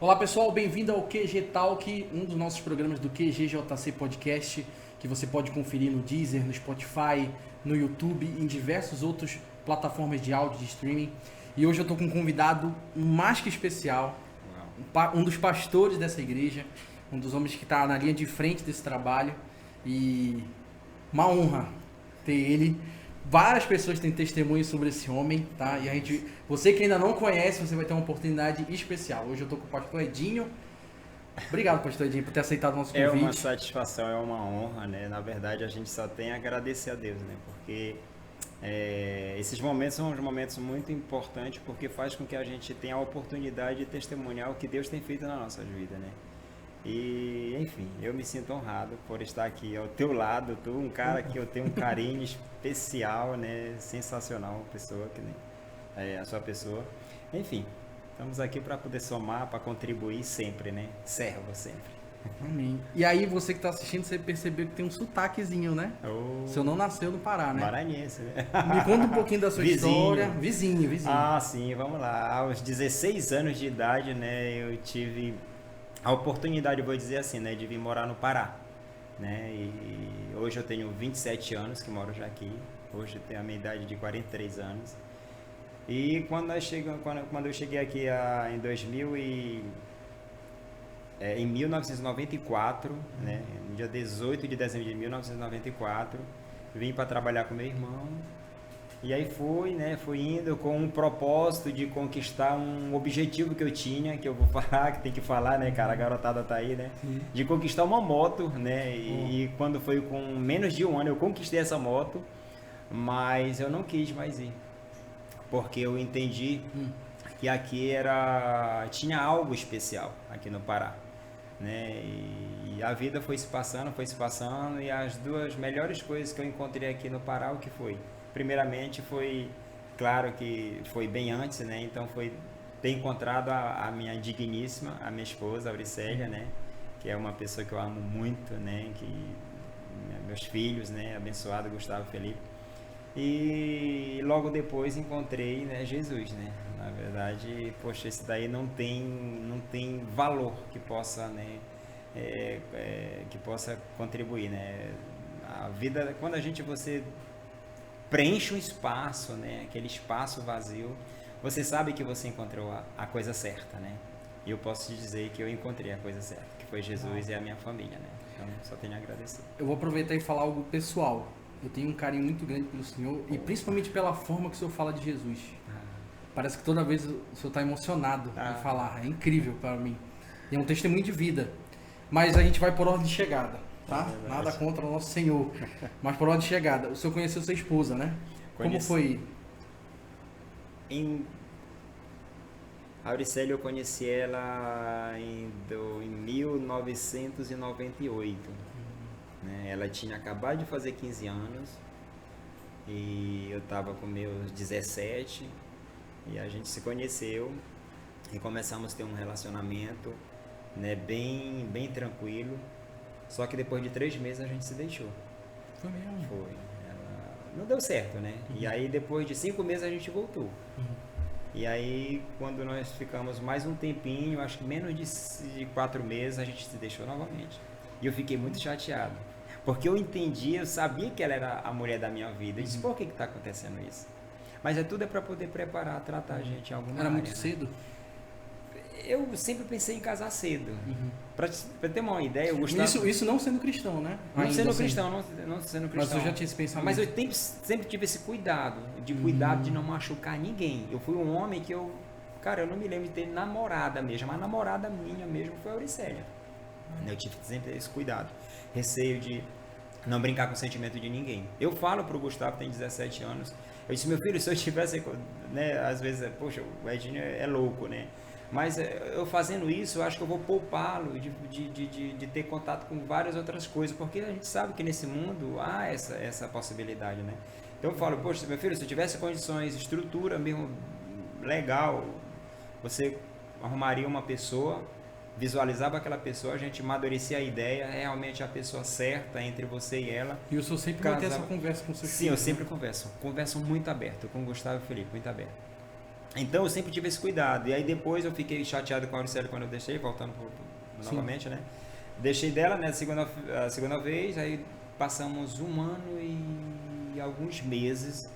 Olá pessoal, bem-vindo ao QG Talk, um dos nossos programas do QGJC Podcast, que você pode conferir no Deezer, no Spotify, no YouTube e em diversas outras plataformas de áudio de streaming. E hoje eu estou com um convidado mais que especial, um dos pastores dessa igreja, um dos homens que está na linha de frente desse trabalho, e uma honra ter ele. Várias pessoas têm testemunho sobre esse homem, tá? E você que ainda não conhece, você vai ter uma oportunidade especial. Hoje eu tô com o pastor Edinho. Obrigado, pastor Edinho, por ter aceitado o nosso convite. É uma satisfação, é uma honra, né? Na verdade, a gente só tem a agradecer a Deus, né? Porque esses momentos são uns momentos muito importantes, porque faz com que a gente tenha a oportunidade de testemunhar o que Deus tem feito na nossa vida, né? E, enfim, eu me sinto honrado por estar aqui ao teu lado. Tu, um cara que eu tenho um carinho especial, né? Sensacional, uma pessoa que nem a sua pessoa. Enfim, estamos aqui para poder somar, para contribuir sempre, né? Servo sempre. Amém. E aí, você que está assistindo, você percebeu que tem um sotaquezinho, né? Oh, O senhor não nasceu no Pará, né? maranhense, né? Me conta um pouquinho da sua história. Vizinho. Ah, sim, vamos lá. Aos 16 anos de idade, né? Eu tive a oportunidade, vou dizer assim, né, de vir morar no Pará, né, e hoje eu tenho 27 anos que moro já aqui, hoje eu tenho a minha idade de 43 anos, e quando eu cheguei aqui em 1994, né, no dia 18 de dezembro de 1994, vim para trabalhar com meu irmão. E aí fui indo com um propósito de conquistar um objetivo que eu tinha, que eu vou falar, que tem que falar, né, cara, a garotada tá aí, né, de conquistar uma moto, né, e quando foi com menos de um ano eu conquistei essa moto, mas eu não quis mais ir, porque eu entendi que aqui tinha algo especial aqui no Pará, né, e a vida foi se passando, e as duas melhores coisas que eu encontrei aqui no Pará, o que foi? Primeiramente foi, claro que foi bem antes, né? Então foi ter encontrado a minha digníssima, a minha esposa, a Auricélia, né? Que é uma pessoa que eu amo muito, né? Meus filhos, né? Abençoado Gustavo Felipe. E logo depois encontrei, né, Jesus, né? Na verdade, poxa, esse daí não tem valor que possa, né? Que possa contribuir, né? A vida, quando você preenche um espaço, né? Aquele espaço vazio, você sabe que você encontrou a coisa certa, né? E eu posso te dizer que eu encontrei a coisa certa, que foi Jesus e a minha família, né? Então, só tenho a agradecer. Eu vou aproveitar e falar algo pessoal. Eu tenho um carinho muito grande pelo Senhor e principalmente pela forma que o Senhor fala de Jesus. Parece que toda vez o Senhor está emocionado em falar. É incrível para mim. E é um testemunho de vida. Mas a gente vai por ordem de chegada. Tá? Nada contra o nosso Senhor, mas por ordem de chegada. O senhor conheceu sua esposa, né? Como foi? A Auricélia, eu conheci ela em 1998. Né? Ela tinha acabado de fazer 15 anos e eu estava com meus 17 e a gente se conheceu e começamos a ter um relacionamento, né, bem tranquilo. Só que depois de 3 meses a gente se deixou. Foi mesmo? Foi. Não deu certo, né? E aí depois de 5 meses a gente voltou. E aí quando nós ficamos mais um tempinho, acho que menos de 4 meses, a gente se deixou novamente. E eu fiquei muito chateado. Porque eu sabia que ela era a mulher da minha vida. Eu disse, por que está acontecendo isso? Mas tudo é para poder preparar, tratar a gente em alguma área. Era muito cedo? Eu sempre pensei em casar cedo. Pra ter uma ideia, eu gostava... Isso não sendo cristão, né? Não sendo cristão. Mas eu já tinha esse pensamento. Mas eu sempre tive esse cuidado, de não machucar ninguém. Eu fui um homem que eu não me lembro de ter namorada mesmo. A namorada minha mesmo foi a Auricélia. Eu tive sempre esse cuidado. Receio de não brincar com o sentimento de ninguém. Eu falo pro Gustavo, tem 17 anos. Eu disse, meu filho, se eu tivesse... Né, às vezes, poxa, o Edinho é louco, né? Mas eu fazendo isso, eu acho que eu vou poupá-lo de ter contato com várias outras coisas, porque a gente sabe que nesse mundo há essa possibilidade, né? Então eu falo, poxa, meu filho, se eu tivesse condições, estrutura mesmo legal, você arrumaria uma pessoa, visualizava aquela pessoa, a gente amadurecia a ideia, realmente a pessoa certa entre você e ela. E o senhor sempre vai ter essa conversa com seus filhos? Sim, eu sempre converso muito aberto, com o Gustavo e o Felipe, muito aberto. Então eu sempre tive esse cuidado. E aí depois eu fiquei chateado com a Auricélia quando eu deixei, voltando novamente, né? Deixei dela, né, a segunda vez, aí passamos 1 ano e alguns meses.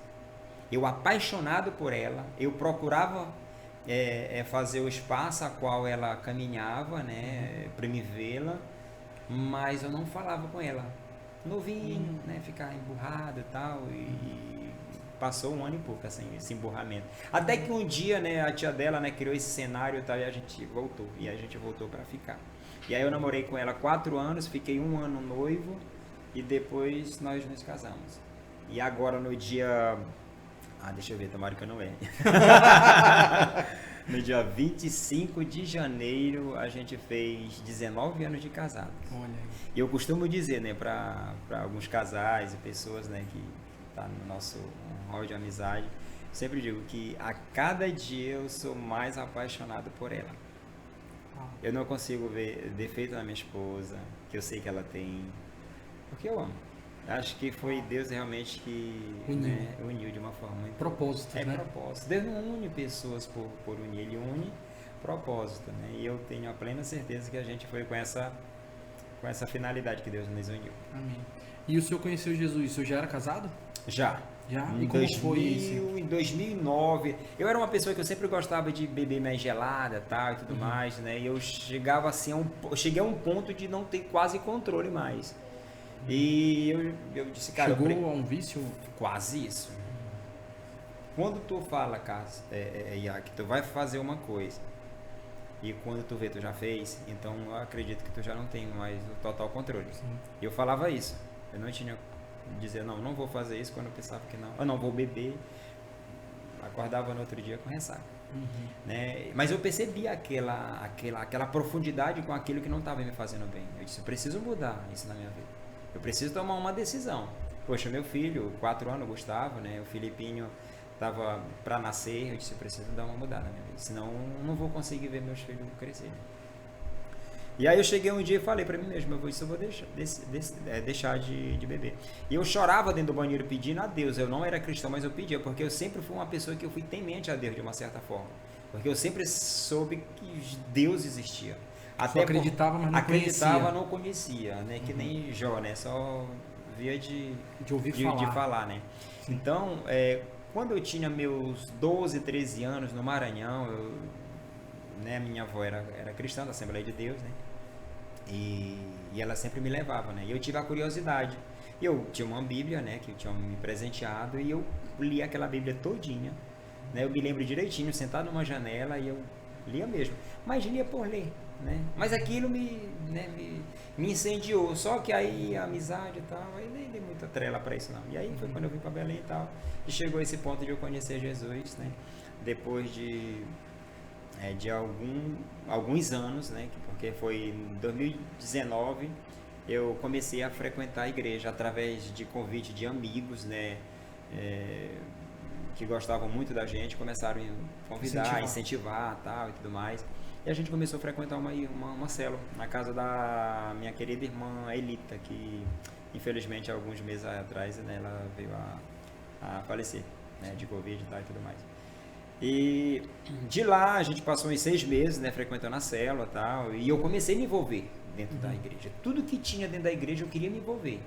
Eu apaixonado por ela, eu procurava fazer o espaço a qual ela caminhava, né, para me vê-la, mas eu não falava com ela. Novinho, né, ficar emburrado e tal, e passou 1 ano e pouco, assim, esse emburramento. Até que um dia, né, a tia dela, né, criou esse cenário e tal, e a gente voltou para ficar. E aí eu namorei com ela 4 anos, fiquei 1 ano noivo, e depois nós nos casamos. E agora no dia... deixa eu ver, tomara que eu não erre. No dia 25 de janeiro, a gente fez 19 anos de casado. Olha. E eu costumo dizer, né, para alguns casais e pessoas, né, que tá no nosso hall de amizade, sempre digo que a cada dia eu sou mais apaixonado por ela. Eu não consigo ver defeito na minha esposa, que eu sei que ela tem, porque eu amo. Acho que foi Deus realmente que uniu de uma forma muito... Propósito, né? Propósito. Deus não une pessoas por unir, Ele une propósito, né? E eu tenho a plena certeza que a gente foi com essa finalidade que Deus nos uniu. Amém. E o senhor conheceu Jesus? O senhor já era casado? Já. E como foi isso? Em 2009, eu era uma pessoa que eu sempre gostava de beber mais gelada, tal e tudo mais, né? E eu chegava assim, cheguei a um ponto de não ter quase controle mais. E eu disse, cara... Chegou a um vício? Quase isso. Quando tu fala, Cássio, que tu vai fazer uma coisa, e quando tu vê, tu já fez, então eu acredito que tu já não tem mais o total controle. E eu falava isso. Eu não tinha... dizer, não vou fazer isso quando eu pensava que não. Eu não vou beber. Acordava no outro dia com ressaca. Né? Mas eu percebi aquela profundidade com aquilo que não estava me fazendo bem. Eu disse, eu preciso mudar isso na minha vida. Eu preciso tomar uma decisão. Poxa, meu filho, 4 anos, Gustavo, né? O Filipinho estava para nascer. Eu disse, eu preciso dar uma mudada na minha vida. Senão eu não vou conseguir ver meus filhos crescerem. E aí eu cheguei um dia e falei para mim mesmo, eu vou deixar de beber. E eu chorava dentro do banheiro pedindo a Deus. Eu não era cristão, mas eu pedia, porque eu sempre fui uma pessoa que eu fui temente a Deus de uma certa forma. Porque eu sempre soube que Deus existia. Até acreditava, mas não acreditava, não conhecia, né? Que nem Jó, né? Só via de falar, né? Então, quando eu tinha meus 12, 13 anos no Maranhão, né, minha avó era cristã da Assembleia de Deus, né? E ela sempre me levava, né? E eu tive a curiosidade. Eu tinha uma Bíblia, né, que tinham me presenteado, e eu li aquela Bíblia todinha, né? Eu me lembro direitinho, sentado numa janela, e eu lia mesmo. Mas lia por ler, né? Mas aquilo me incendiou. Só que aí a amizade e tal, aí nem dei muita trela para isso não. E aí foi quando eu vim para Belém e tal, e chegou esse ponto de eu conhecer Jesus, né? Depois de alguns anos, né? Porque foi em 2019 eu comecei a frequentar a igreja através de convite de amigos, né? Que gostavam muito da gente, começaram a convidar, incentivar tal e tudo mais. E a gente começou a frequentar uma célula na casa da minha querida irmã Elita, que infelizmente alguns meses atrás, né, ela veio a falecer, né, de Covid e tal e tudo mais. E de lá a gente passou uns 6 meses, né, frequentando a célula e tal, e eu comecei a me envolver dentro da igreja. Tudo que tinha dentro da igreja eu queria me envolver.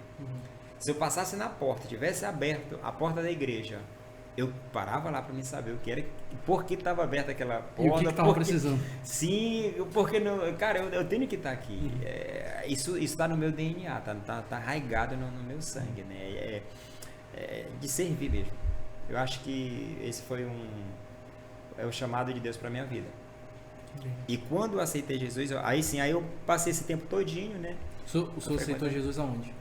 Se eu passasse na porta, tivesse aberto a porta da igreja, eu parava lá para me saber o que era, por que estava aberta aquela porta. E o que estava precisando. Sim, porque não, cara, eu tenho que estar aqui. Isso está no meu DNA, tá arraigado no meu sangue, né? De servir mesmo. Eu acho que esse foi o chamado de Deus para minha vida. E quando eu aceitei Jesus, aí eu passei esse tempo todinho, né? O senhor aceitou Jesus aonde?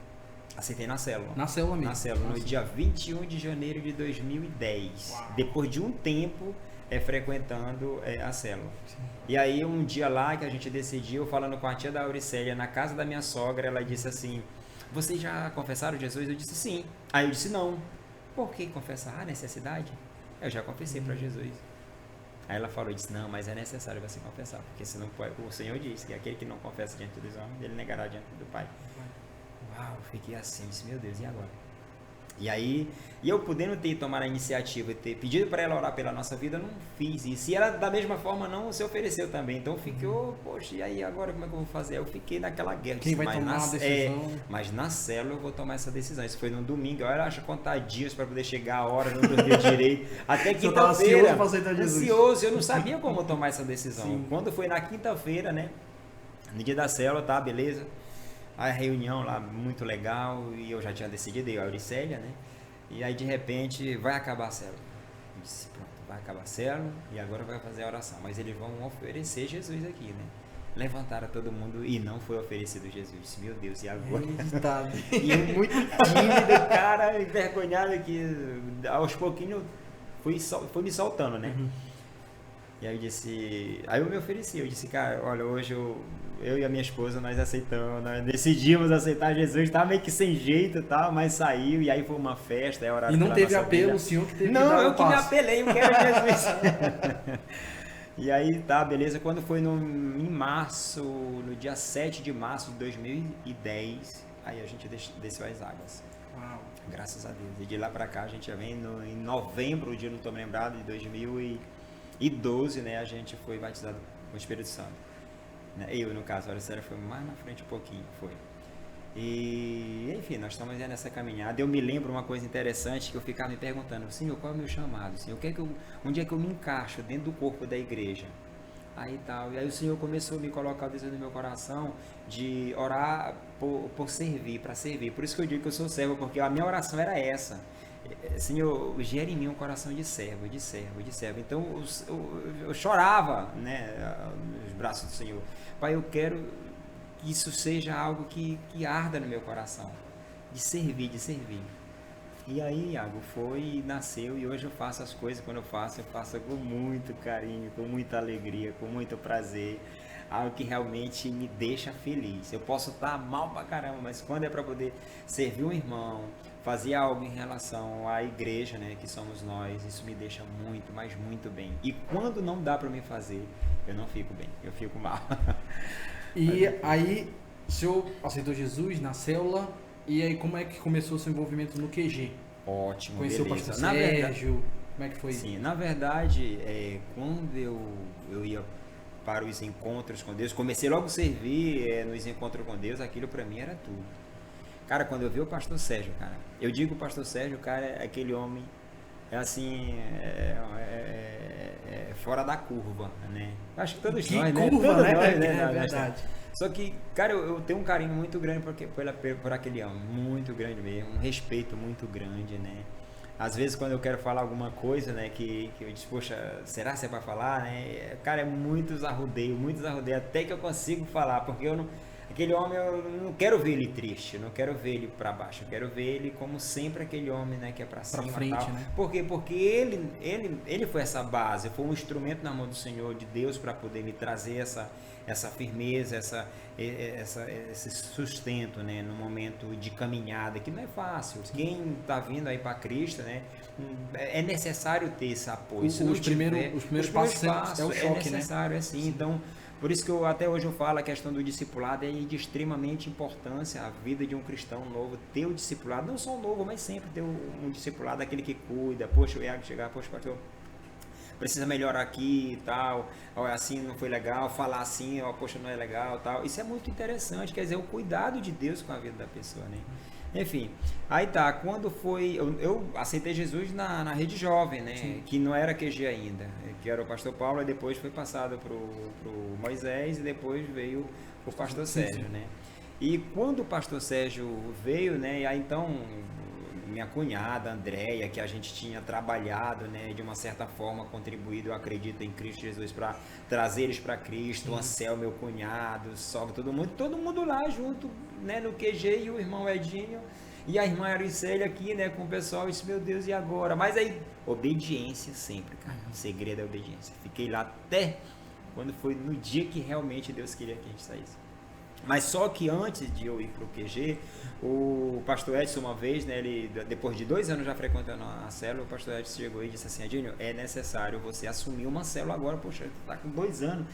Aceitei na célula. Na célula mesmo? Na célula, no dia 21 de janeiro de 2010. Uau. Depois de um tempo frequentando a célula. Sim. E aí um dia lá que a gente decidiu, falando com a tia da Auricélia, na casa da minha sogra, ela disse assim, vocês já confessaram Jesus? Eu disse sim. Aí eu disse não. Por que confessar? Necessidade? Eu já confessei para Jesus. Aí ela falou, disse, não, mas é necessário você confessar, porque senão o Senhor diz que aquele que não confessa diante dos homens, ele negará diante do Pai. Uau, eu fiquei assim, disse, meu Deus, e agora? E aí, eu podendo ter tomado a iniciativa e ter pedido para ela orar pela nossa vida, eu não fiz isso. E ela, da mesma forma, não se ofereceu também. Então, eu fiquei, poxa, e aí agora como é que eu vou fazer? Eu fiquei naquela guerra. Quem vai tomar a decisão? Mas na célula eu vou tomar essa decisão. Isso foi no domingo. Eu acho contar dias para poder chegar a hora, não dormir direito. Até quinta-feira. Ansioso, eu não sabia como tomar essa decisão. Sim. Quando foi na quinta-feira, né? No dia da célula, tá, beleza. A reunião lá, muito legal. E eu já tinha decidido, eu e a Auricélia, né? E aí de repente vai acabar a célula. Eu disse, pronto, vai acabar a célula e agora vai fazer a oração. Mas eles vão oferecer Jesus aqui, né? Levantaram todo mundo e não foi oferecido Jesus. Eu disse, meu Deus, e agora? E eu muito tímido, cara, envergonhado que aos pouquinhos fui me soltando, né? Uhum. E aí eu disse, aí eu me ofereci, eu disse, cara, olha, hoje eu e a minha esposa, nós aceitamos, nós decidimos aceitar Jesus, tava meio que sem jeito e tal, mas saiu, e aí foi uma festa, é horário. E não teve apelo, o senhor que teve não, que dar eu que me apelei, eu quero Jesus. E aí, tá, beleza, quando foi em março, no dia 7 de março de 2010, aí a gente desceu as águas. Uau. Graças a Deus. E de lá pra cá, a gente já vem em novembro, o dia não tô me lembrado, de 2012, né, a gente foi batizado com o Espírito Santo. Eu, no caso, a Auricélia foi mais na frente um pouquinho, foi. E, enfim, nós estamos nessa caminhada. Eu me lembro uma coisa interessante que eu ficava me perguntando, Senhor, qual é o meu chamado? Senhor, onde é que eu me encaixo dentro do corpo da igreja? Aí tal. E aí o Senhor começou a me colocar o desejo no meu coração de orar por servir, para servir. Por isso que eu digo que eu sou servo, porque a minha oração era essa. Senhor, gera em mim um coração de servo, de servo, de servo. Então eu chorava, né, nos braços do Senhor. Pai, eu quero que isso seja algo que arda no meu coração, de servir, de servir. E aí, Iago, foi, nasceu, e hoje eu faço as coisas, quando eu faço com muito carinho, com muita alegria, com muito prazer. Algo que realmente me deixa feliz. Eu posso estar mal pra caramba, mas quando é para poder servir um irmão, fazer algo em relação à igreja, né, que somos nós, isso me deixa muito, mas muito bem. E quando não dá para me fazer, eu não fico bem, eu fico mal. E aí, o senhor aceitou Jesus na célula, e aí como é que começou o seu envolvimento no QG? Ótimo, conheceu beleza. o pastor Sérgio, como é que foi? Sim, na verdade, quando eu ia para os encontros com Deus, comecei logo a servir nos encontros com Deus, aquilo para mim era tudo. Cara, quando eu vi o pastor Sérgio, cara, eu digo o pastor Sérgio, cara, é aquele homem, fora da curva, né? Acho que todos nós, né? Curva, todos né? nós, né? É verdade. Só que, cara, eu tenho um carinho muito grande por aquele homem, muito grande mesmo, um respeito muito grande, né? Às vezes quando eu quero falar alguma coisa, né, que eu disse, poxa, será que é pra falar, né? Cara, é muitos arrodeios, até que eu consigo falar, porque aquele homem, eu não quero ver ele triste, eu não quero ver ele para baixo, eu quero ver ele como sempre aquele homem, né, que é para cima, frente, tal. Né? Por quê? Porque ele foi essa base, foi um instrumento na mão do Senhor, de Deus, para poder me trazer essa firmeza, esse sustento, né, no momento de caminhada, que não é fácil. Sim. Quem está vindo aí para Cristo, né, é necessário ter esse apoio. Os primeiros passos é o choque, é necessário, né? Assim. Então, por isso que até hoje eu falo a questão do discipulado é de extremamente importância a vida de um cristão novo, ter o discipulado, não só um novo, mas sempre ter um discipulado, aquele que cuida. Poxa, o Iago chegar, poxa, pastor, precisa melhorar aqui e tal, assim não foi legal, falar assim, poxa, não é legal tal. Isso é muito interessante, quer dizer, o cuidado de Deus com a vida da pessoa, né? Enfim, aí tá, quando foi, eu aceitei Jesus na Rede Jovem, né? Sim. Que não era QG ainda, que era o pastor Paulo, e depois foi passado pro Moisés, e depois veio o pastor Sérgio, né? E quando o pastor Sérgio veio, né, aí então minha cunhada, Andréia, que a gente tinha trabalhado, né, de uma certa forma, contribuído, eu acredito, em Cristo Jesus, para trazer eles para Cristo, o Ansel, meu cunhado, sogra, todo mundo lá junto, né, no QG, e o irmão Edinho, e a irmã Auricélia aqui, né, com o pessoal, eu disse, meu Deus, e agora? Mas aí, obediência sempre, cara, o segredo é a obediência. Fiquei lá até quando foi no dia que realmente Deus queria que a gente saísse. Mas só que antes de eu ir para o QG, o pastor Edson uma vez, né, ele, depois de 2 anos já frequentando a célula, o pastor Edson chegou e disse assim, Adinho, é necessário você assumir uma célula agora, poxa, tu tá com 2 anos,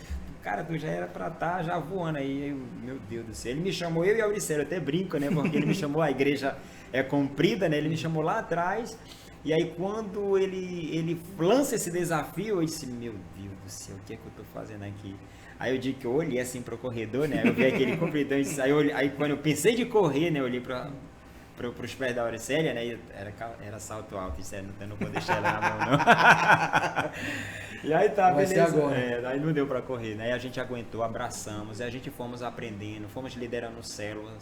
cara, tu já era para estar já voando aí, meu Deus do céu. Ele me chamou, eu e a Auricélia, eu até brinco, né, porque ele me chamou, a igreja é comprida, né? Ele me chamou lá atrás. E aí quando ele lança esse desafio, eu disse, meu Deus do céu, o que é que eu tô fazendo aqui? Aí eu digo que eu olhei assim pro corredor, né? Eu vi aquele compridão, aí quando eu pensei de correr, né? Eu olhei para os pés da Auricélia, né? E era salto alto, isso eu não vou deixar ela na mão, não. E aí tá, Vai beleza. ser agora. Aí não deu para correr, né? Aí a gente aguentou, abraçamos, e a gente fomos aprendendo, fomos liderando célula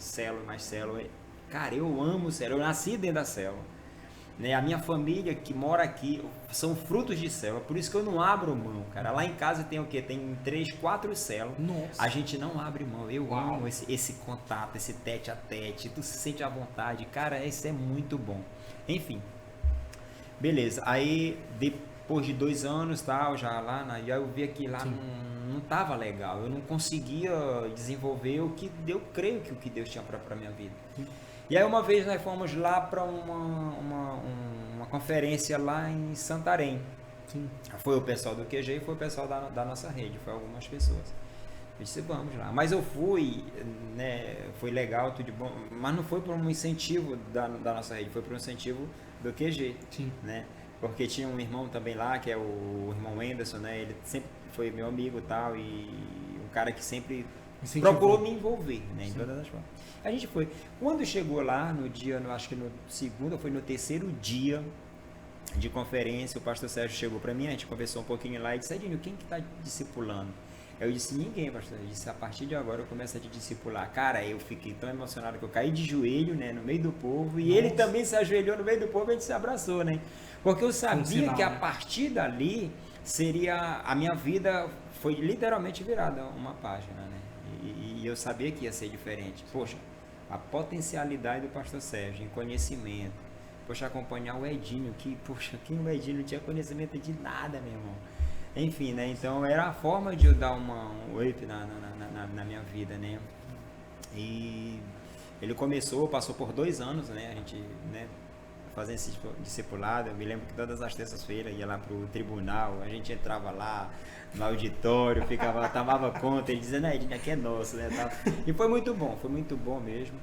mais célula. Cara, eu amo célula, eu nasci dentro da célula. Né, a minha família que mora aqui são frutos de célula, por isso que eu não abro mão, cara. Lá em casa tem o quê? Tem 3, 4 células. Nossa. A gente não abre mão. Eu amo esse contato, esse tete a tete. Tu se sente à vontade, cara. Isso é muito bom. Enfim, beleza. Aí depois de 2 anos, tal, já eu vi que lá não tava legal. Eu não conseguia desenvolver o que eu creio que o que Deus tinha para minha vida. E aí uma vez nós fomos lá para uma conferência lá em Santarém. Sim. Foi o pessoal do QG e foi o pessoal da nossa rede, foi algumas pessoas. Eu disse, vamos lá. Mas eu fui, né, foi legal, tudo de bom, mas não foi por um incentivo da nossa rede, foi por um incentivo do QG. Sim. Né? Porque tinha um irmão também lá, que é o irmão Anderson, né? Ele sempre foi meu amigo e tal, e um cara que sempre procurou me envolver, né, em todas as formas. A gente foi. Quando chegou lá, no dia, acho que no segundo, foi no terceiro dia de conferência, o pastor Sérgio chegou para mim, a gente conversou um pouquinho lá e disse, Edinho, quem que está discipulando? Eu disse, ninguém, pastor. Eu disse, a partir de agora eu começo a te discipular. Cara, eu fiquei tão emocionado que eu caí de joelho, né, no meio do povo, e ele também se ajoelhou no meio do povo e a gente se abraçou, né? Porque eu sabia que a partir dali seria, a minha vida foi literalmente virada uma página, né? E eu sabia que ia ser diferente. Poxa, a potencialidade do pastor Sérgio em conhecimento. Poxa, acompanhar o Edinho, quem o Edinho não tinha conhecimento de nada, meu irmão. Enfim, né? Então era a forma de eu dar um up na minha vida, né? E ele passou por 2 anos, né? A gente, né, fazendo esse discipulado. Eu me lembro que todas as terças-feiras ia lá pro tribunal, a gente entrava lá no auditório, tomava conta, ele dizia, né, aqui é nosso, né? E foi muito bom mesmo.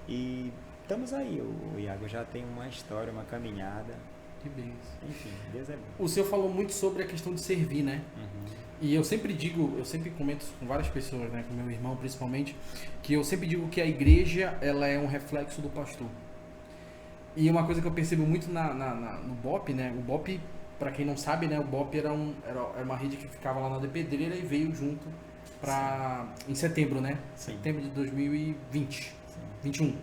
E estamos aí, o Iago já tem uma história, uma caminhada. Que bem. Enfim, Deus é bom. O senhor falou muito sobre a questão de servir, né? Uhum. E eu sempre comento com várias pessoas, né, com meu irmão principalmente, que eu sempre digo que a igreja, ela é um reflexo do pastor. E uma coisa que eu percebo muito no BOP, né? O BOP, para quem não sabe, né? O BOP era uma rede que ficava lá na de Pedreira e veio junto em setembro, né? Sim. Setembro de 2020. Sim. 21.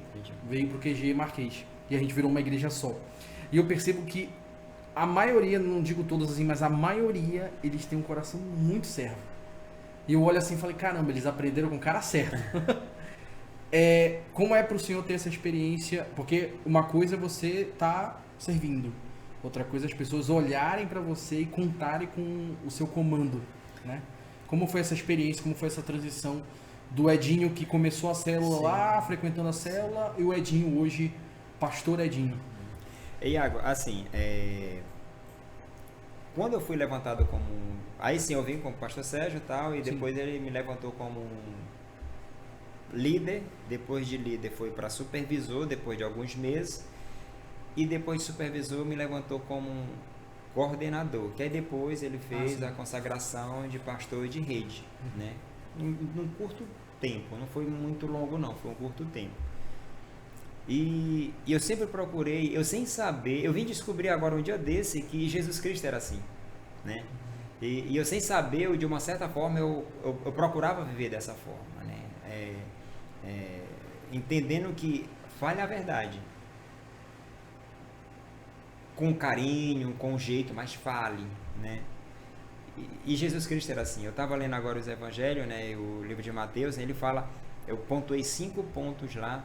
Veio pro QG Marquês. E a gente virou uma igreja só. E eu percebo que a maioria, não digo todos assim, mas a maioria, eles têm um coração muito servo. E eu olho assim e falei, caramba, eles aprenderam com o cara certo. Como é para o senhor ter essa experiência? Porque uma coisa é você tá servindo, outra coisa é as pessoas olharem para você e contarem com o seu comando, né? Como foi essa experiência, como foi essa transição do Edinho que começou a célula lá, frequentando a célula, e o Edinho hoje, pastor Edinho? Iago, assim, quando eu fui levantado como... Aí sim, eu vim como pastor Sérgio e tal, e depois ele me levantou como líder. Depois de líder foi para supervisor, depois de alguns meses. E depois de supervisor me levantou como coordenador, que aí depois ele fez a consagração de pastor de rede, né? Num curto tempo, não foi muito longo não, foi um curto tempo. E eu sempre procurei, eu sem saber, eu vim descobrir agora um dia desse que Jesus Cristo era assim, né? E eu sem saber, eu, de uma certa forma, eu procurava viver dessa forma, né? Entendendo que fale a verdade, com carinho, com jeito, mas fale, né? E Jesus Cristo era assim. Eu estava lendo agora os evangelhos, né? O livro de Mateus, ele fala, eu pontuei 5 pontos lá,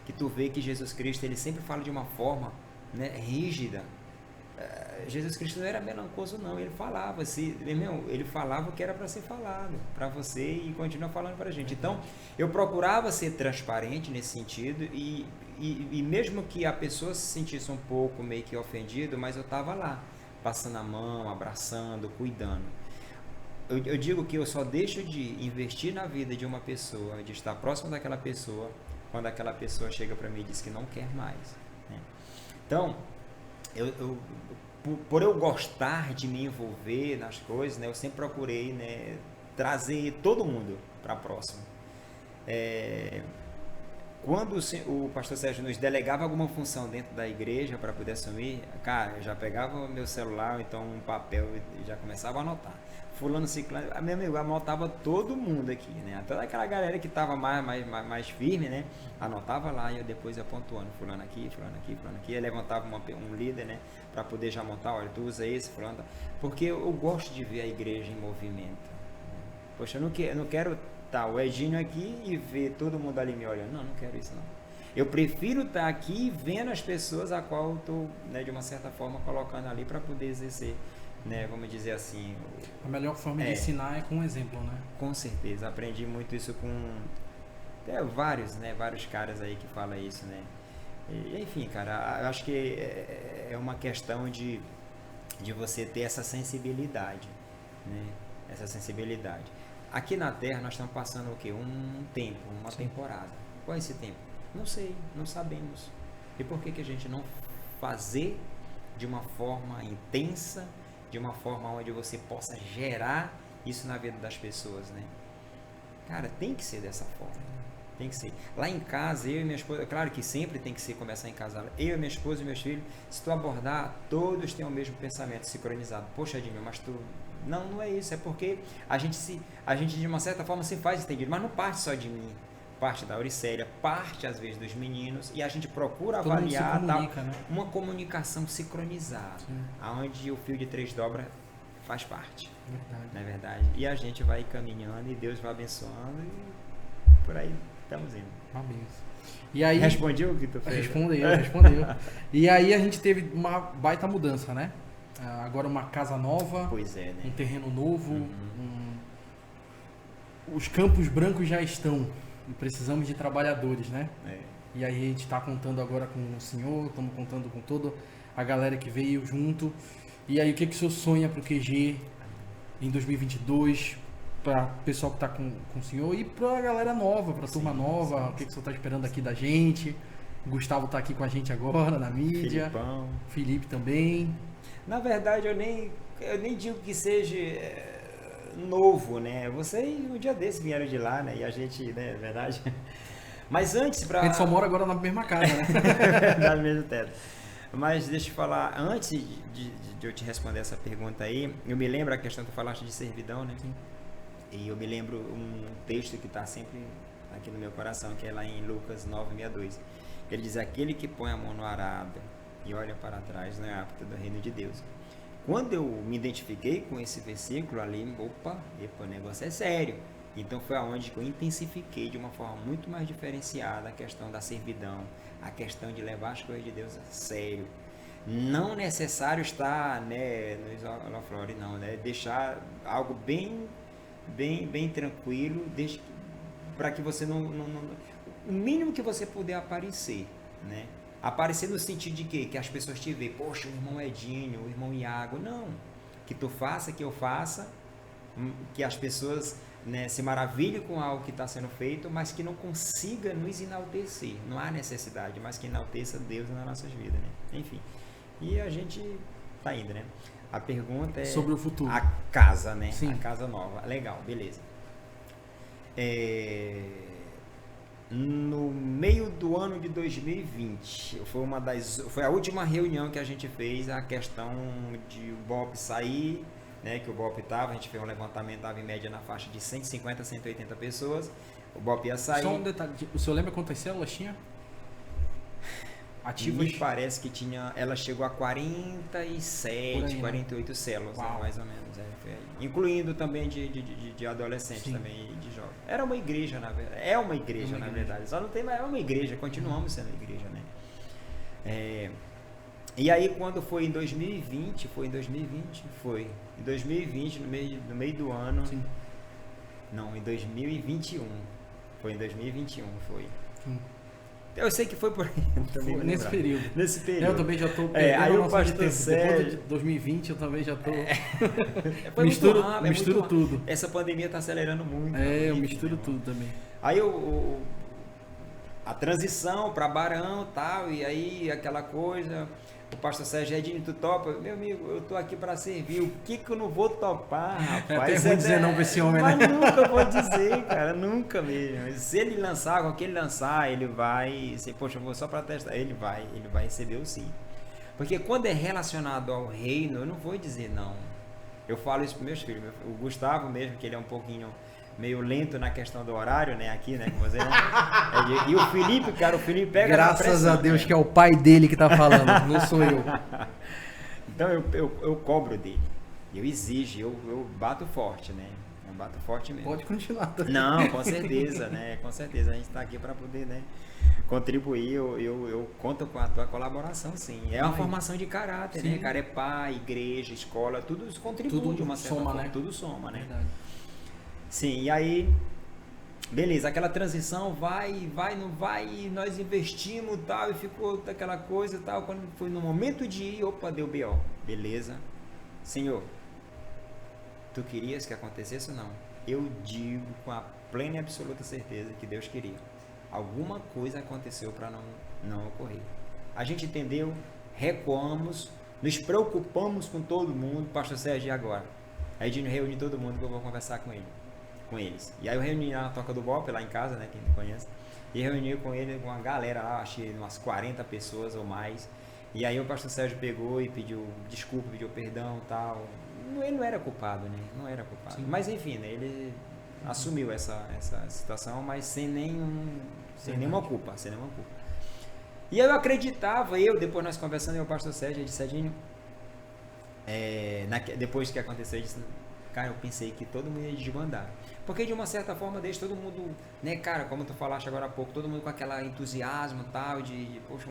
que tu vê que Jesus Cristo, ele sempre fala de uma forma, né, rígida. Jesus Cristo não era melancoso não, ele falava assim, ele falava o que era para ser falado, para você, e continua falando para a gente. Então, eu procurava ser transparente nesse sentido, e mesmo que a pessoa se sentisse um pouco meio que ofendido, mas eu estava lá, passando a mão, abraçando, cuidando. Eu digo que eu só deixo de investir na vida de uma pessoa, de estar próximo daquela pessoa, quando aquela pessoa chega para mim e diz que não quer mais, né? Então, por eu gostar de me envolver nas coisas, né, eu sempre procurei, né, trazer todo mundo para próximo. Quando o pastor Sérgio nos delegava alguma função dentro da igreja para poder assumir, cara, eu já pegava o meu celular, ou então um papel e já começava a anotar. Fulano, ciclano, meu amigo, anotava todo mundo aqui, né? Toda aquela galera que estava mais firme, né? Anotava lá e eu depois ia pontuando, fulano aqui, fulano aqui, fulano aqui. Eu levantava um líder, né? Para poder já montar, olha, tu usa esse, fulano. Porque eu gosto de ver a igreja em movimento. Poxa, eu não quero o Edinho aqui e ver todo mundo ali me olhando. Não quero isso não. Eu prefiro estar aqui vendo as pessoas a qual eu estou, né, de uma certa forma, colocando ali para poder exercer, né, vamos dizer assim. A melhor forma de ensinar é com um exemplo, né? Com certeza. Aprendi muito isso com vários caras aí que falam isso, né? E, enfim, cara, eu acho que é uma questão de você ter essa sensibilidade, né? Essa sensibilidade. Aqui na Terra nós estamos passando o quê? Um tempo, uma temporada. Qual é esse tempo? Não sei, não sabemos. E por que a gente não fazer de uma forma intensa, de uma forma onde você possa gerar isso na vida das pessoas, né? Cara, tem que ser dessa forma. Tem que ser. Lá em casa, eu e minha esposa, claro que sempre tem que ser começar em casa. Eu, minha esposa e meus filhos, se tu abordar, todos têm o mesmo pensamento sincronizado. Poxa, Edinho, mas tu... Não é isso, é porque a gente de uma certa forma se faz entendido, mas não parte só de mim, parte da Auricélia, parte às vezes dos meninos, e a gente procura todo avaliar né? Uma comunicação sincronizada, onde o fio de 3 dobras faz parte, não é verdade? E a gente vai caminhando e Deus vai abençoando e por aí estamos indo. Amém. E aí, respondi o que tu fez? Respondeu. E aí a gente teve uma baita mudança, né? Agora uma casa nova, pois é, né? Um terreno novo, os campos brancos já estão, precisamos de trabalhadores, né? E aí a gente está contando agora com o senhor, estamos contando com toda a galera que veio junto. E aí o que o senhor sonha para o QG em 2022, para o pessoal que está com o senhor e para a galera nova, para a turma nova, o que o senhor está esperando aqui da gente? O Gustavo está aqui com a gente agora na mídia, Filipão. Felipe também. Na verdade, eu nem digo que seja novo, né? Vocês um dia desse vieram de lá, né? E a gente, né? É verdade. Mas antes A gente só mora agora na mesma casa, né? No mesmo teto. Mas deixa eu falar, antes de eu te responder essa pergunta aí, eu me lembro a questão que tu falaste de servidão, né? Sim. E eu me lembro um texto que está sempre aqui no meu coração, que é lá em Lucas 9:62. Ele diz: aquele que põe a mão no arado e olha para trás não é apto do reino de Deus. Quando eu me identifiquei com esse versículo ali, o negócio é sério. Então foi aonde que eu intensifiquei de uma forma muito mais diferenciada a questão da servidão, a questão de levar as coisas de Deus a sério. Não necessário estar, né, no isolaflore, não, né? Deixar algo bem tranquilo, para que você não... O mínimo que você puder aparecer, né? Aparecer no sentido de quê? Que as pessoas te veem, poxa, o irmão Edinho, o irmão Iago. Não. Que tu faça, que eu faça, que as pessoas, né, se maravilhem com algo que está sendo feito, mas que não consiga nos enaltecer. Não há necessidade, mas que enalteça Deus nas nossas vidas, né? Enfim. E a gente tá indo, né? A pergunta é... sobre o futuro. A casa, né? Sim. A casa nova. Legal, beleza. No meio do ano de 2020, foi a última reunião que a gente fez, a questão de o BOP sair, né, que o BOP estava, a gente fez um levantamento, estava em média na faixa de 150 a 180 pessoas, o BOP ia sair. Só um detalhe, o senhor lembra quantas células tinha? Ativas? Me parece que tinha, ela chegou a 47, aí, 48 células, né, mais ou menos, foi aí. Incluindo também de adolescentes, sim, também, de jovens. Era uma igreja, na verdade. É uma igreja, na verdade. Só não tem mais, é uma igreja, continuamos sendo igreja, né? E aí quando foi em 2020, em 2020, no meio do ano. Sim. Não, em 2021. Foi em 2021, foi. Sim. Eu sei que foi por aí. Nesse período. Nesse período. Eu também já estou aí o pastor Sérgio... Depois de 2020 eu também já estou... Misturo tudo. Essa pandemia está acelerando muito. Eu misturo tudo também. Aí a transição para Barão e tal, e aí aquela coisa, o pastor Sérgio Edinho, tu topa? Meu amigo, eu tô aqui para servir, o que eu não vou topar, rapaz? É até ruim dizer não pra esse homem, mas né? nunca vou dizer, cara, nunca mesmo. Se ele lançar, com que ele lançar, ele vai, se, poxa, eu vou só para testar, ele vai receber o sim. Porque quando é relacionado ao reino, eu não vou dizer não. Eu falo isso para meus filhos, o Gustavo mesmo, que ele é um pouquinho meio lento na questão do horário, né, aqui, né, com você, né? E o Felipe, cara, o Felipe pega Graças pressão, a Deus, né? que é o pai dele que tá falando, não sou eu. Então eu cobro dele, eu exijo, eu bato forte, né, eu bato forte mesmo. Pode continuar. Não, com certeza, né, com certeza, a gente tá aqui para poder, né, contribuir, eu conto com a tua colaboração, sim. É uma formação de caráter, Sim. né, cara, é pai, igreja, escola, tudo isso contribui Tudo de uma certa soma, forma, né? tudo soma, né. Verdade. Sim, e aí, beleza, aquela transição vai, não vai, e nós investimos e tal, e ficou aquela coisa e tal, quando foi no momento de ir, opa, deu B.O., beleza, Senhor, tu querias que acontecesse ou não? Eu digo com a plena e absoluta certeza que Deus queria. Alguma coisa aconteceu para não ocorrer. A gente entendeu, recuamos, nos preocupamos com todo mundo, pastor Sérgio, e agora? Aí a gente reúne todo mundo que eu vou conversar com eles. E aí eu reuni na Toca do Bop, lá em casa, né, quem me conhece, e reuni com ele, com uma galera lá, achei umas 40 pessoas ou mais. E aí o pastor Sérgio pegou e pediu desculpa, pediu perdão e tal. Ele não era culpado, né? Não era culpado. Sim. Mas enfim, né, ele assumiu essa situação, mas sem nenhuma culpa, E eu acreditava, depois nós conversando, eu e o pastor Sérgio, ele disse, Serginho, depois que aconteceu, eu disse, cara, eu pensei que todo mundo ia desbandar. Porque de uma certa forma deixa todo mundo, né, cara, como tu falaste agora há pouco, todo mundo com aquele entusiasmo e tal, de poxa,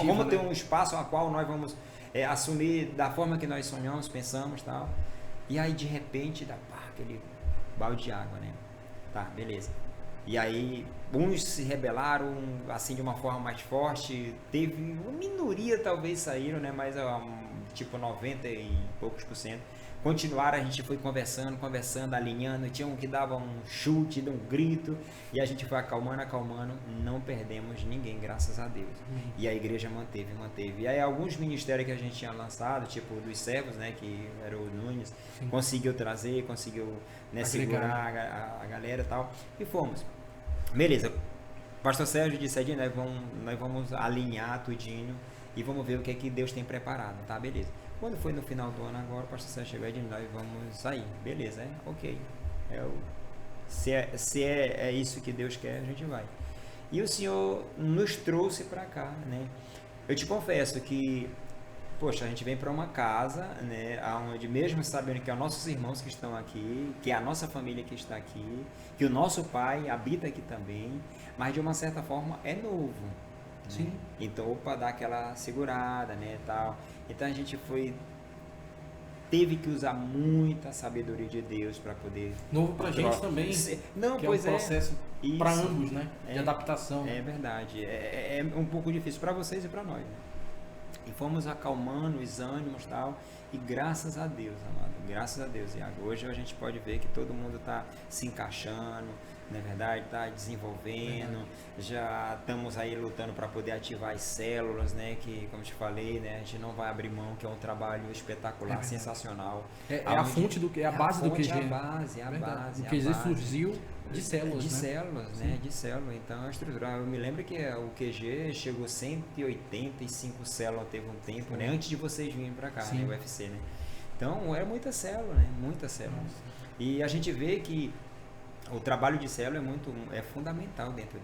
vamos ter um espaço a qual nós vamos assumir da forma que nós sonhamos, pensamos e tal. E aí de repente dá aquele balde de água, né? Tá, beleza. E aí uns se rebelaram assim de uma forma mais forte, teve uma minoria talvez saíram, né, mas tipo 90 e poucos %. Continuaram, a gente foi conversando, alinhando, tinha um que dava um chute, deu um grito, e a gente foi acalmando, não perdemos ninguém, graças a Deus. E a igreja manteve. E aí alguns ministérios que a gente tinha lançado, tipo dos servos, né, que era o Nunes, sim, conseguiu trazer, né, segurar a galera e tal, e fomos. Beleza, pastor Sérgio disse, Edinho, nós vamos alinhar tudinho e vamos ver o que é que Deus tem preparado, tá? Beleza. Quando foi no final do ano agora, o pastor Sérgio chegou e nós vamos sair. Beleza, ok. Se é isso que Deus quer, a gente vai. E o Senhor nos trouxe para cá, né? Eu te confesso que, poxa, a gente vem para uma casa, né, onde mesmo sabendo que é os nossos irmãos que estão aqui, que é a nossa família que está aqui, que o nosso pai habita aqui também, mas de uma certa forma é novo. Sim. Né? Então, dá aquela segurada, né, tal. Então a gente teve que usar muita sabedoria de Deus para poder... Novo pra gente também, não, que é um processo para ambos, né, de adaptação. É verdade, é um pouco difícil para vocês e para nós, né? E fomos acalmando os ânimos e tal, e graças a Deus, amado, graças a Deus, Iago, hoje a gente pode ver que todo mundo está se encaixando, não é verdade? Está desenvolvendo, já estamos aí lutando para poder ativar as células, né? Que, como te falei, né? A gente não vai abrir mão, que é um trabalho espetacular, sensacional. A fonte do que a base do QG. É a base. O QG surgiu de células, de células, né? De células. Então, a estrutura. Eu me lembro que o QG chegou a 185 células, teve um tempo, né? Antes de vocês virem para cá, né? O UFC, né? Então, era muita célula, né? Muita célula. E a gente vê que o trabalho de célula é fundamental dentro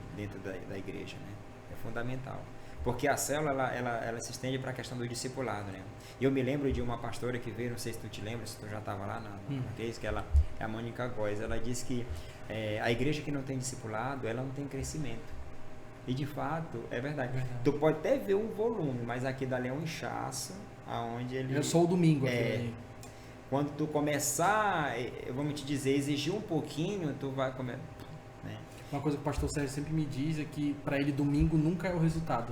da igreja, né? É fundamental. Porque a célula, ela se estende para a questão do discipulado, né? E eu me lembro de uma pastora que veio, não sei se tu te lembra, se tu já estava lá que ela é a Mônica Góes. Ela disse que a igreja que não tem discipulado, ela não tem crescimento. E de fato, é verdade. Tu pode até ver um volume, mas aqui dali é um inchaço, aonde ele... É só o domingo aqui. Quando tu começar, vamos te dizer, exigir um pouquinho, tu vai comer, né? Uma coisa que o pastor Sérgio sempre me diz é que para ele domingo nunca é o resultado.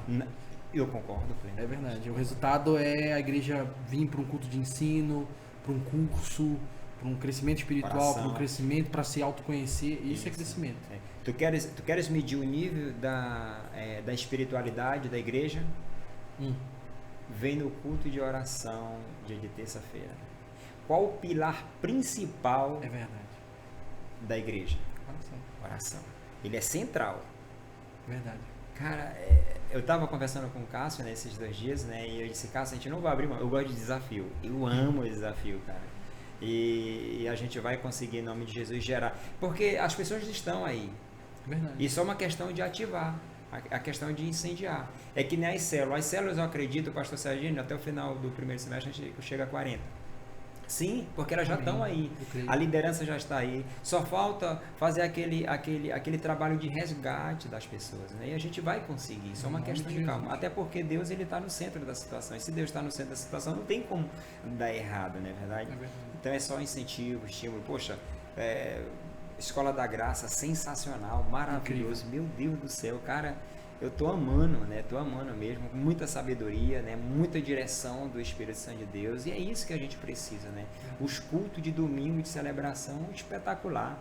Eu concordo, Pleno. É verdade. O resultado é a igreja vir para um culto de ensino, para um curso, um crescimento espiritual, para um crescimento, para se autoconhecer. Isso é crescimento. Tu queres medir o nível da espiritualidade da igreja? Vem no culto de oração dia de terça-feira. Qual o pilar principal da igreja? Oração. Ele é central. Verdade. Cara, eu estava conversando com o Cássio nesses 2 dias, né? E eu disse, Cássio, a gente não vai abrir mão. Eu gosto de desafio. Eu amo o desafio, cara. E a gente vai conseguir, em nome de Jesus, gerar. Porque as pessoas estão aí. Verdade. Isso é uma questão de ativar. A questão de incendiar. É que nem as células. As células, eu acredito, pastor Serginho, até o final do primeiro semestre a gente chega a 40. Sim, porque elas já estão aí. A liderança já está aí. Só falta fazer aquele trabalho de resgate das pessoas. Né? E a gente vai conseguir. Isso é uma questão de calma. Até porque Deus está no centro da situação. E se Deus está no centro da situação, não tem como dar errado, não é verdade? Então é só incentivo, estímulo. Poxa, Escola da Graça, sensacional, maravilhoso. Meu Deus do céu, cara, eu tô amando, né? Tô amando mesmo, muita sabedoria, né? Muita direção do Espírito Santo de Deus. E é isso que a gente precisa, né? Os cultos de domingo de celebração espetacular.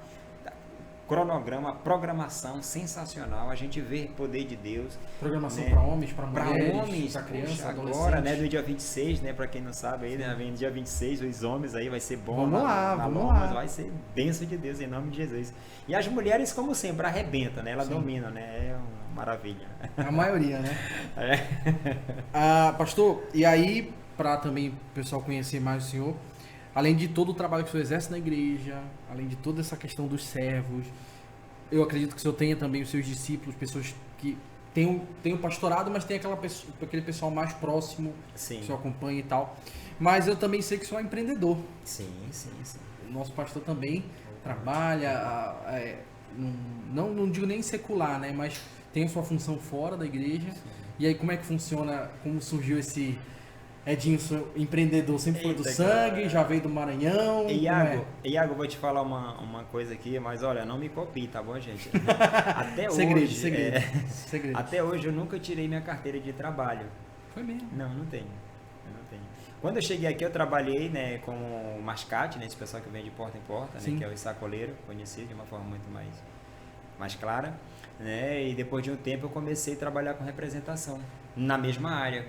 Cronograma, programação sensacional, a gente vê o poder de Deus. Programação, né? para homens, para mulheres, para crianças, agora, né, no dia 26, né, para quem não sabe aí, né, vem dia 26, os homens aí vai ser bom. Vamos lá. Vai ser bênção de Deus em nome de Jesus. E as mulheres, como sempre, arrebentam, né? Elas dominam, né? É uma maravilha. A maioria, né? Pastor, e aí, para também o pessoal conhecer mais o senhor, além de todo o trabalho que o senhor exerce na igreja, além de toda essa questão dos servos, eu acredito que o senhor tenha também os seus discípulos, pessoas que tem o pastorado, mas tem aquele pessoal mais próximo, sim, que o senhor acompanha e tal. Mas eu também sei que o senhor é empreendedor. Sim. O nosso pastor também trabalha, não digo nem secular, né? Mas tem a sua função fora da igreja. Sim. E aí como é que funciona, como surgiu esse... Edinho, empreendedor, sempre foi do sangue, já veio do Maranhão. Iago, vou te falar uma coisa aqui, mas olha, não me copie, tá bom, gente? Até segredo. Até hoje eu nunca tirei minha carteira de trabalho. Foi mesmo? Não tenho. Quando eu cheguei aqui, eu trabalhei, né, com o mascate, né, esse pessoal que vem de porta em porta, né, que é o sacoleiro, conhecido de uma forma muito mais clara, né, e depois de um tempo eu comecei a trabalhar com representação, na mesma área,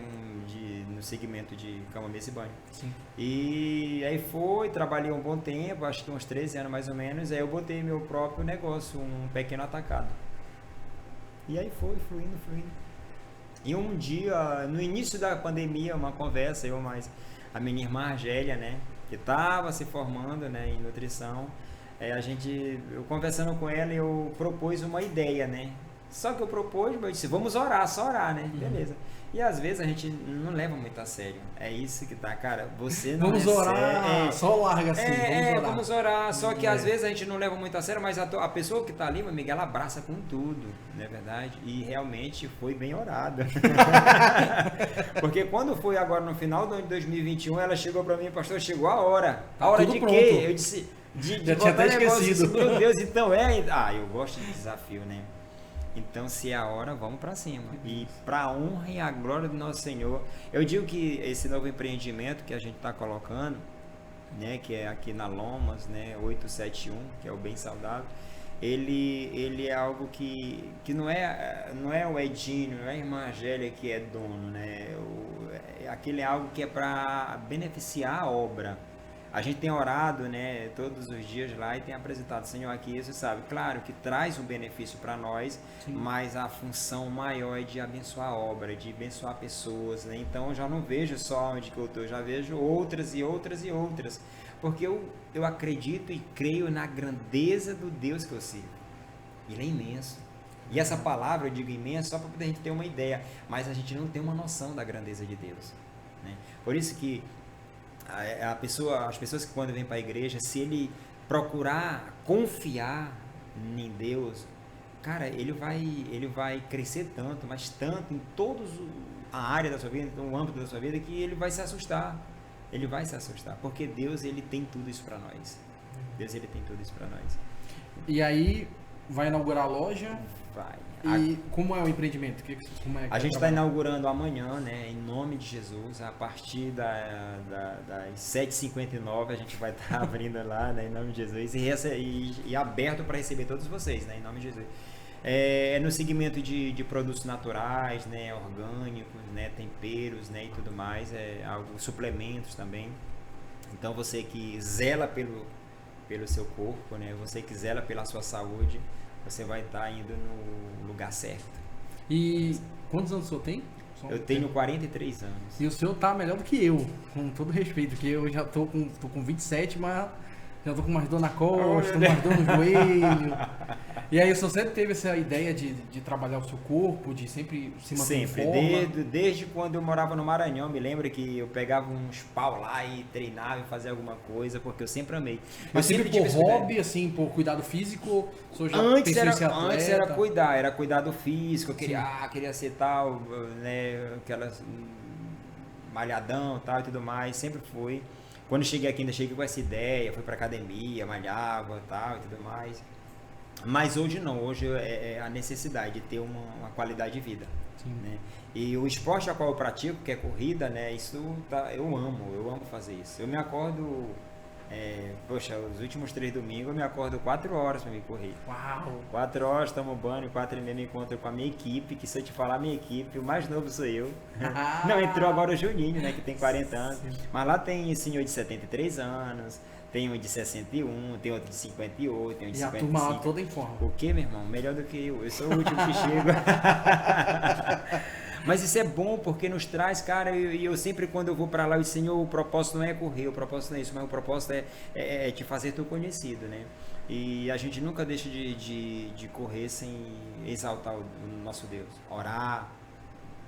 no segmento de cama, mesa e banho. Sim. E aí trabalhei um bom tempo, acho que uns 13 anos mais ou menos, aí eu botei meu próprio negócio, um pequeno atacado. E aí foi, fluindo. E um dia, no início da pandemia, uma conversa, a minha irmã Argélia, né, que estava se formando, né, em nutrição, eu conversando com ela, eu propus uma ideia, né, só que eu disse, vamos orar, só orar, né, beleza. E às vezes a gente não leva muito a sério. É isso que tá, cara. Você não vamos orar, só larga assim, vamos orar. Só que às vezes a gente não leva muito a sério, mas a pessoa que tá ali, meu amigo, ela abraça com tudo, não é verdade? E realmente foi bem orada. Porque quando foi agora no final de 2021, ela chegou pra mim, pastor, chegou a hora. A hora de pronto. quê? Eu disse, já tinha até esquecido. Meu Deus, então eu gosto de desafio, né? Então, se é a hora, vamos para cima. E para a honra e a glória do nosso Senhor, eu digo que esse novo empreendimento que a gente está colocando, né, que é aqui na Lomas, né, 871, que é o Bem Saudável, ele é algo que não é o Edinho, não é a irmã Argélia que é dono, né? Aquele é algo que é para beneficiar a obra. A gente tem orado, né, todos os dias lá e tem apresentado, Senhor, aqui isso, sabe? Claro que traz um benefício para nós, sim, mas a função maior é de abençoar a obra, de abençoar pessoas, né? Então eu já não vejo só onde que eu estou, já vejo outras e outras e outras, porque eu acredito e creio na grandeza do Deus que eu sirvo. Ele é imenso. E essa palavra, eu digo imenso, só para poder a gente ter uma ideia, mas a gente não tem uma noção da grandeza de Deus, né? Por isso que as pessoas que quando vêm para a igreja, se ele procurar confiar em Deus, cara, ele vai crescer tanto, mas tanto em toda a área da sua vida, no âmbito da sua vida, que ele vai se assustar. Ele vai se assustar, porque Deus, ele tem tudo isso para nós. Deus, ele tem tudo isso para nós. E aí, vai inaugurar a loja? Vai. E como é o empreendimento? Como é que A gente está trabalha? inaugurando amanhã, né? Em nome de Jesus, a partir das 7h59 a gente vai estar abrindo lá, né? Em nome de Jesus e aberto para receber todos vocês, né? Em nome de Jesus. É no segmento de produtos naturais, né? Orgânicos, né? Temperos, né? E tudo mais, suplementos também. Então você que zela pelo seu corpo, né? Você que zela pela sua saúde, você vai estar indo no lugar certo. E quantos anos o senhor tem? Eu tenho 43 anos. E o senhor tá melhor do que eu, com todo respeito, porque eu já tô com 27, mas já tô com mais dor na costa, mais dor no joelho. E aí o senhor sempre teve essa ideia de trabalhar o seu corpo, de sempre se manter em forma? Desde quando eu morava no Maranhão, me lembro que eu pegava uns pau lá e treinava e fazia alguma coisa, porque eu sempre amei. Mas sempre por hobby, assim, por cuidado físico? O senhor já pensou em ser atleta? Antes era cuidado físico, eu queria ser tal, né, aquelas malhadão tal e tudo mais, sempre fui. Quando cheguei aqui, ainda cheguei com essa ideia, fui pra academia, malhava tal e tudo mais. Mas hoje não, hoje é a necessidade de ter uma qualidade de vida. Né? E o esporte a qual eu pratico, que é corrida, né? Eu amo fazer isso. Eu me acordo, os últimos 3 domingos eu me acordo 4 horas para me correr. Uau! 4 horas, tomo banho, 4h30 me encontro com a minha equipe, que se eu te falar minha equipe, o mais novo sou eu. Não, entrou agora o Juninho, né? Que tem 40 anos. Mas lá tem senhor de 73 anos. Tem um de 61, tem outro de 58, tem um de 55. E a turma lá toda em forma. O que, meu irmão? Melhor do que eu. Eu sou o último que chego. Mas isso é bom porque nos traz, cara, e eu sempre quando eu vou pra lá, eu digo, Senhor, o propósito não é correr, o propósito não é isso, mas o propósito é te fazer tu conhecido, né? E a gente nunca deixa de correr sem exaltar o nosso Deus. Orar,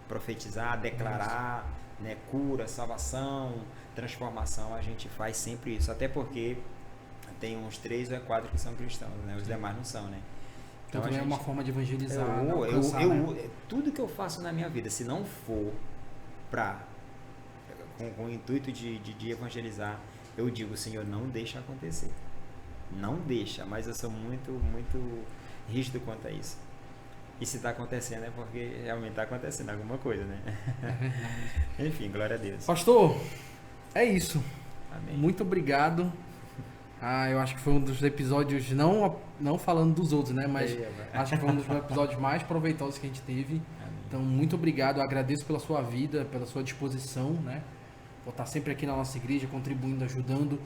profetizar, declarar, né? Cura, salvação, transformação, a gente faz sempre isso, até porque tem uns 3 ou 4 que são cristãos, né? Os demais não são, né? Então também é uma forma de evangelizar. Tudo que eu faço na minha vida, se não for com o intuito de evangelizar, eu digo, Senhor, não deixa acontecer. Não deixa, mas eu sou muito, muito rígido quanto a isso. E se está acontecendo é porque realmente está acontecendo alguma coisa, né? Enfim, glória a Deus. Pastor, é isso. Amém. Muito obrigado. Eu acho que foi um dos episódios, não falando dos outros, né? Mas acho que foi um dos episódios mais proveitosos que a gente teve. Amém. Então, muito obrigado. Eu agradeço pela sua vida, pela sua disposição, né? Por estar sempre aqui na nossa igreja, contribuindo, ajudando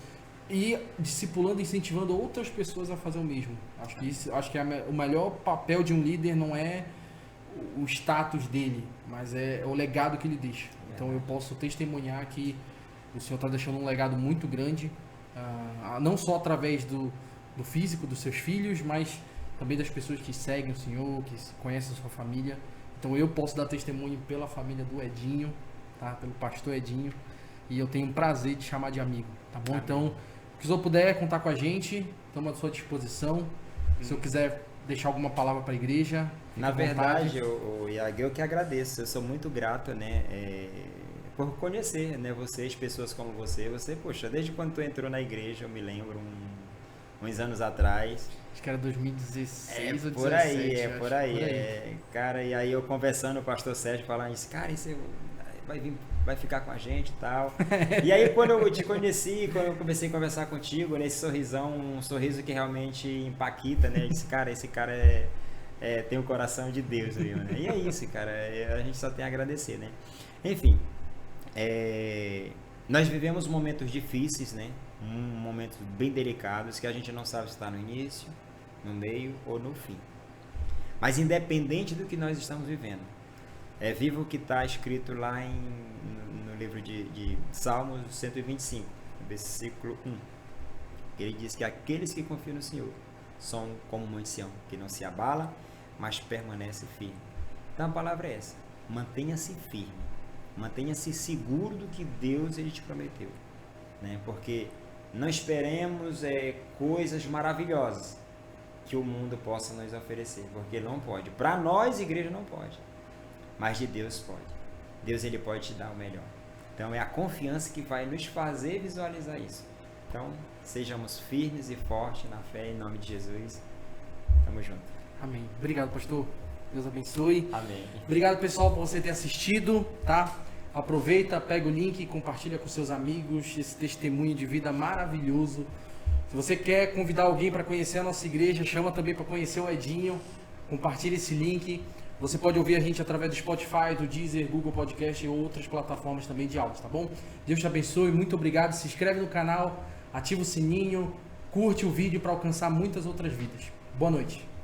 e discipulando, incentivando outras pessoas a fazer o mesmo. Acho que o melhor papel de um líder não é o status dele, mas é o legado que ele deixa. Então, eu posso testemunhar que o Senhor está deixando um legado muito grande, não só através do físico dos seus filhos, mas também das pessoas que seguem o Senhor, que conhecem a sua família. Então eu posso dar testemunho pela família do Edinho, tá? Pelo pastor Edinho, e eu tenho um prazer de chamar de amigo, tá bom? Amém. Então, se o senhor puder contar com a gente, estamos à sua disposição. Se eu quiser deixar alguma palavra para a igreja, na verdade, Iago, eu que agradeço. Eu sou muito grato, né? Por conhecer, né, vocês, pessoas como você, poxa, desde quando tu entrou na igreja, eu me lembro, uns anos atrás. Acho que era 2016 ou 2017. Por aí. Cara, e aí eu conversando, o pastor Sérgio falando isso, cara, isso vai ficar com a gente e tal. E aí quando eu te conheci, quando eu comecei a conversar contigo, nesse sorrisão, um sorriso que realmente empaquita, né, eu disse, cara, esse cara tem o coração de Deus, viu, né? E é isso, cara, a gente só tem a agradecer, né? Enfim. Nós vivemos momentos difíceis, né? Momentos bem delicados que a gente não sabe se está no início, no meio ou no fim. Mas independente do que nós estamos vivendo, viva o que está escrito lá no livro de Salmos 125, versículo 1. Ele diz que aqueles que confiam no Senhor são como o Monte Sião, que não se abala, mas permanece firme. Então a palavra é essa: mantenha-se firme. Mantenha-se seguro do que Deus ele te prometeu, né? Porque não esperemos coisas maravilhosas que o mundo possa nos oferecer, porque não pode. Para nós, igreja, não pode, mas de Deus pode. Deus ele pode te dar o melhor. Então é a confiança que vai nos fazer visualizar isso. Então sejamos firmes e fortes na fé, em nome de Jesus. Tamo junto. Amém. Obrigado, pastor. Deus abençoe. Amém. Obrigado, pessoal, por você ter assistido, tá? Aproveita, pega o link e compartilha com seus amigos esse testemunho de vida maravilhoso. Se você quer convidar alguém para conhecer a nossa igreja, chama também para conhecer o Edinho. Compartilha esse link. Você pode ouvir a gente através do Spotify, do Deezer, Google Podcast e outras plataformas também de áudio, tá bom? Deus te abençoe, muito obrigado. Se inscreve no canal, ativa o sininho, curte o vídeo para alcançar muitas outras vidas. Boa noite.